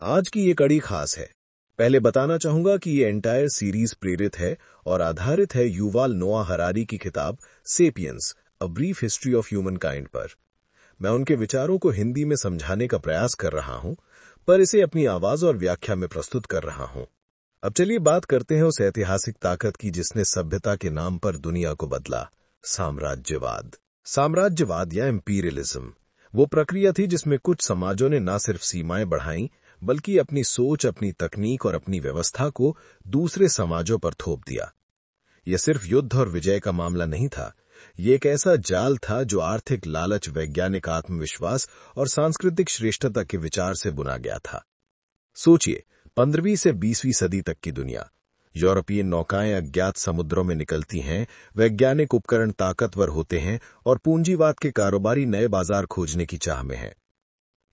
आज की ये कड़ी खास है। पहले बताना चाहूंगा कि ये एंटायर सीरीज प्रेरित है और आधारित है युवाल नोआ हरारी की किताब sapiens, a brief history of human kind पर। मैं उनके विचारों को हिंदी में समझाने का प्रयास कर रहा हूं, पर इसे अपनी आवाज और व्याख्या में प्रस्तुत कर रहा हूं। अब चलिए बात करते हैं उस ऐतिहासिक ताकत की जिसने सभ्यता के नाम पर दुनिया को बदला, साम्राज्यवाद। साम्राज्यवाद या एम्पीरियलिज्म वो प्रक्रिया थी जिसमें कुछ समाजों ने न सिर्फ सीमाएं बढ़ाईं, बल्कि अपनी सोच, अपनी तकनीक और अपनी व्यवस्था को दूसरे समाजों पर थोप दिया। यह सिर्फ युद्ध और विजय का मामला नहीं था, ये एक ऐसा जाल था जो आर्थिक लालच, वैज्ञानिक आत्मविश्वास और सांस्कृतिक श्रेष्ठता के विचार से बुना गया था। सोचिए, 15वीं से 20वीं सदी तक की दुनिया। यूरोपीय नौकाएं अज्ञात समुद्रों में निकलती हैं, वैज्ञानिक उपकरण ताकतवर होते हैं और पूंजीवाद के कारोबारी नए बाजार खोजने की चाह में हैं।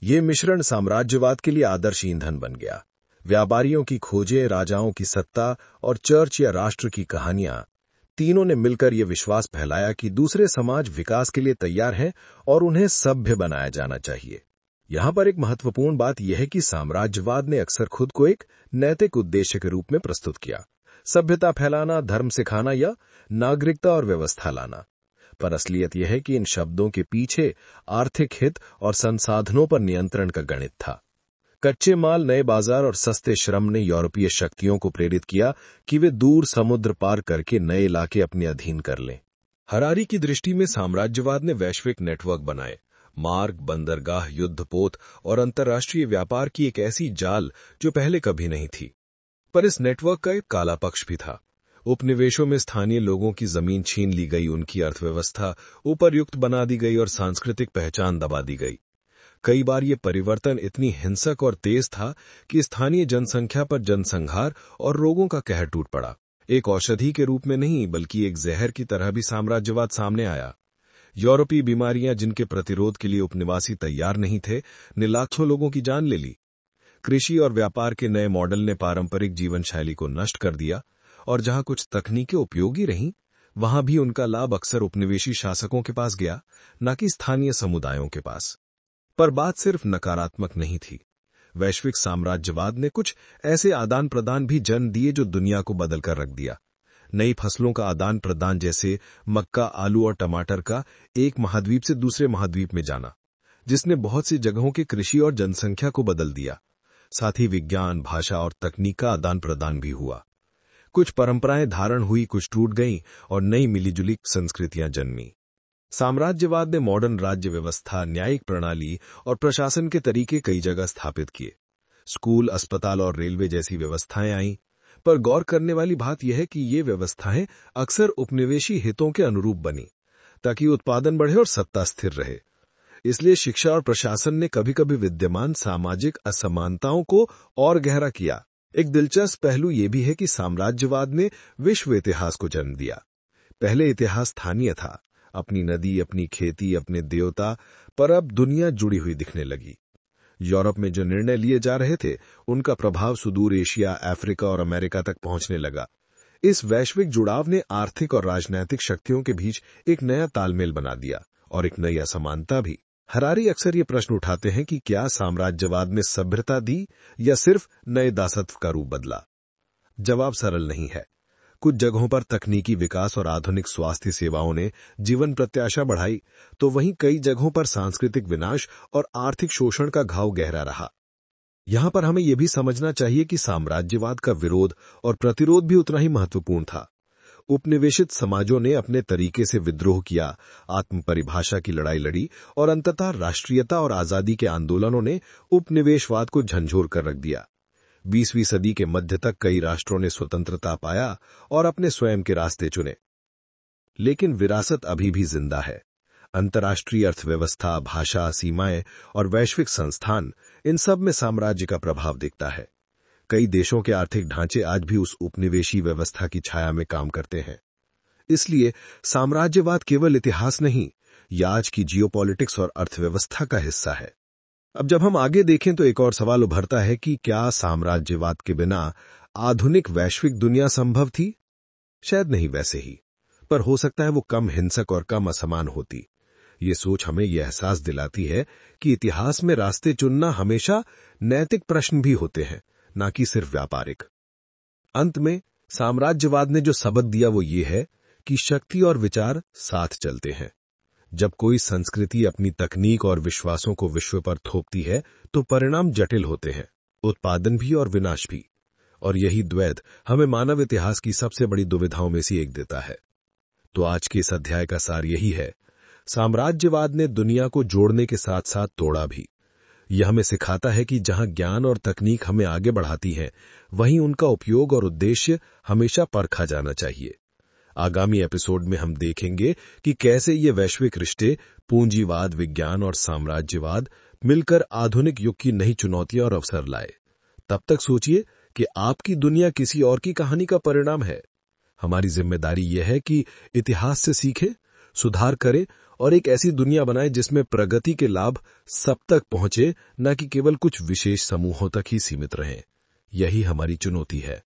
ये मिश्रण साम्राज्यवाद के लिए आदर्श ईंधन बन गया। व्यापारियों की खोजें, राजाओं की सत्ता और चर्च या राष्ट्र की कहानियां, तीनों ने मिलकर यह विश्वास फैलाया कि दूसरे समाज विकास के लिए तैयार हैं और उन्हें सभ्य बनाया जाना चाहिए। यहां पर एक महत्वपूर्ण बात यह है कि साम्राज्यवाद ने अक्सर खुद को एक नैतिक उद्देश्य के रूप में प्रस्तुत किया, सभ्यता फैलाना, धर्म सिखाना या नागरिकता और व्यवस्था लाना। पर असलियत यह है कि इन शब्दों के पीछे आर्थिक हित और संसाधनों पर नियंत्रण का गणित था। कच्चे माल, नए बाजार और सस्ते श्रम ने यूरोपीय शक्तियों को प्रेरित किया कि वे दूर समुद्र पार करके नए इलाके अपने अधीन कर लें। हरारी की दृष्टि में साम्राज्यवाद ने वैश्विक नेटवर्क बनाए, मार्ग, बंदरगाह, युद्धपोत और अंतर्राष्ट्रीय व्यापार की एक ऐसी जाल जो पहले कभी नहीं थी। पर इस नेटवर्क का एक काला पक्ष भी था। उपनिवेशों में स्थानीय लोगों की जमीन छीन ली गई, उनकी अर्थव्यवस्था उपर्युक्त बना दी गई और सांस्कृतिक पहचान दबा दी गई। कई बार ये परिवर्तन इतनी हिंसक और तेज था कि स्थानीय जनसंख्या पर जनसंहार और रोगों का कहर टूट पड़ा। एक औषधि के रूप में नहीं, बल्कि एक जहर की तरह भी साम्राज्यवाद सामने आया। यूरोपीय बीमारियां जिनके प्रतिरोध के लिए उपनिवासी तैयार नहीं थे, ने लाखों लोगों की जान ले ली। कृषि और व्यापार के नए मॉडल ने पारंपरिक जीवन शैली को नष्ट कर दिया, और जहां कुछ तकनीकें उपयोगी रहीं, वहां भी उनका लाभ अक्सर उपनिवेशी शासकों के पास गया, न कि स्थानीय समुदायों के पास। पर बात सिर्फ नकारात्मक नहीं थी। वैश्विक साम्राज्यवाद ने कुछ ऐसे आदान प्रदान भी जन्म दिए जो दुनिया को बदल कर रख दिया। नई फसलों का आदान प्रदान, जैसे मक्का, आलू और टमाटर का एक महाद्वीप से दूसरे महाद्वीप में जाना, जिसने बहुत सी जगहों की कृषि और जनसंख्या को बदल दिया। साथ ही विज्ञान, भाषा और तकनीक का आदान प्रदान भी हुआ। कुछ परंपराएं धारण हुई, कुछ टूट गईं और नई मिलीजुली संस्कृतियां जन्मी। साम्राज्यवाद ने मॉडर्न राज्य व्यवस्था, न्यायिक प्रणाली और प्रशासन के तरीके कई जगह स्थापित किए। स्कूल, अस्पताल और रेलवे जैसी व्यवस्थाएं आईं। पर गौर करने वाली बात यह है कि ये व्यवस्थाएं अक्सर उपनिवेशी हितों के अनुरूप बनी, ताकि उत्पादन बढ़े और सत्ता स्थिर रहे। इसलिए शिक्षा और प्रशासन ने कभी कभी विद्यमान सामाजिक असमानताओं को और गहरा किया। एक दिलचस्प पहलू यह भी है कि साम्राज्यवाद ने विश्व इतिहास को जन्म दिया। पहले इतिहास स्थानीय था, अपनी नदी, अपनी खेती, अपने देवता, पर अब दुनिया जुड़ी हुई दिखने लगी। यूरोप में जो निर्णय लिए जा रहे थे, उनका प्रभाव सुदूर एशिया, अफ्रीका और अमेरिका तक पहुंचने लगा। इस वैश्विक जुड़ाव ने आर्थिक और राजनैतिक शक्तियों के बीच एक नया तालमेल बना दिया और एक नई असमानता भी। हरारी अक्सर ये प्रश्न उठाते हैं कि क्या साम्राज्यवाद ने सभ्यता दी या सिर्फ नए दासत्व का रूप बदला? जवाब सरल नहीं है। कुछ जगहों पर तकनीकी विकास और आधुनिक स्वास्थ्य सेवाओं ने जीवन प्रत्याशा बढ़ाई, तो वहीं कई जगहों पर सांस्कृतिक विनाश और आर्थिक शोषण का घाव गहरा रहा। यहां पर हमें यह भी समझना चाहिए कि साम्राज्यवाद का विरोध और प्रतिरोध भी उतना ही महत्वपूर्ण था। उपनिवेशित समाजों ने अपने तरीके से विद्रोह किया, आत्मपरिभाषा की लड़ाई लड़ी और अंततः राष्ट्रीयता और आजादी के आंदोलनों ने उपनिवेशवाद को झंझोर कर रख दिया। 20वीं सदी के मध्य तक कई राष्ट्रों ने स्वतंत्रता पाया और अपने स्वयं के रास्ते चुने। लेकिन विरासत अभी भी जिंदा है। अंतर्राष्ट्रीय अर्थव्यवस्था, भाषा, सीमाएं और वैश्विक संस्थान, इन सब में साम्राज्य का प्रभाव दिखता है। कई देशों के आर्थिक ढांचे आज भी उस उपनिवेशी व्यवस्था की छाया में काम करते हैं। इसलिए साम्राज्यवाद केवल इतिहास नहीं, यह आज की जियोपॉलिटिक्स और अर्थव्यवस्था का हिस्सा है। अब जब हम आगे देखें तो एक और सवाल उभरता है कि क्या साम्राज्यवाद के बिना आधुनिक वैश्विक दुनिया संभव थी? शायद नहीं वैसे ही, पर हो सकता है वो कम हिंसक और कम असमान होती। ये सोच हमें यह एहसास दिलाती है कि इतिहास में रास्ते चुनना हमेशा नैतिक प्रश्न भी होते हैं, ना कि सिर्फ व्यापारिक। अंत में साम्राज्यवाद ने जो सबक दिया वो ये है कि शक्ति और विचार साथ चलते हैं। जब कोई संस्कृति अपनी तकनीक और विश्वासों को विश्व पर थोपती है तो परिणाम जटिल होते हैं, उत्पादन भी और विनाश भी। और यही द्वैत हमें मानव इतिहास की सबसे बड़ी दुविधाओं में से एक देता है। तो आज के इस अध्याय का सार यही है, साम्राज्यवाद ने दुनिया को जोड़ने के साथ साथ तोड़ा भी। यह हमें सिखाता है कि जहां ज्ञान और तकनीक हमें आगे बढ़ाती हैं, वहीं उनका उपयोग और उद्देश्य हमेशा परखा जाना चाहिए। आगामी एपिसोड में हम देखेंगे कि कैसे ये वैश्विक रिश्ते, पूंजीवाद, विज्ञान और साम्राज्यवाद मिलकर आधुनिक युग की नई चुनौतियां और अवसर लाए। तब तक सोचिए कि आपकी दुनिया किसी और की कहानी का परिणाम है। हमारी जिम्मेदारी यह है कि इतिहास से सीखें, सुधार करें और एक ऐसी दुनिया बनाएं जिसमें प्रगति के लाभ सब तक पहुंचे, न कि केवल कुछ विशेष समूहों तक ही सीमित रहें। यही हमारी चुनौती है।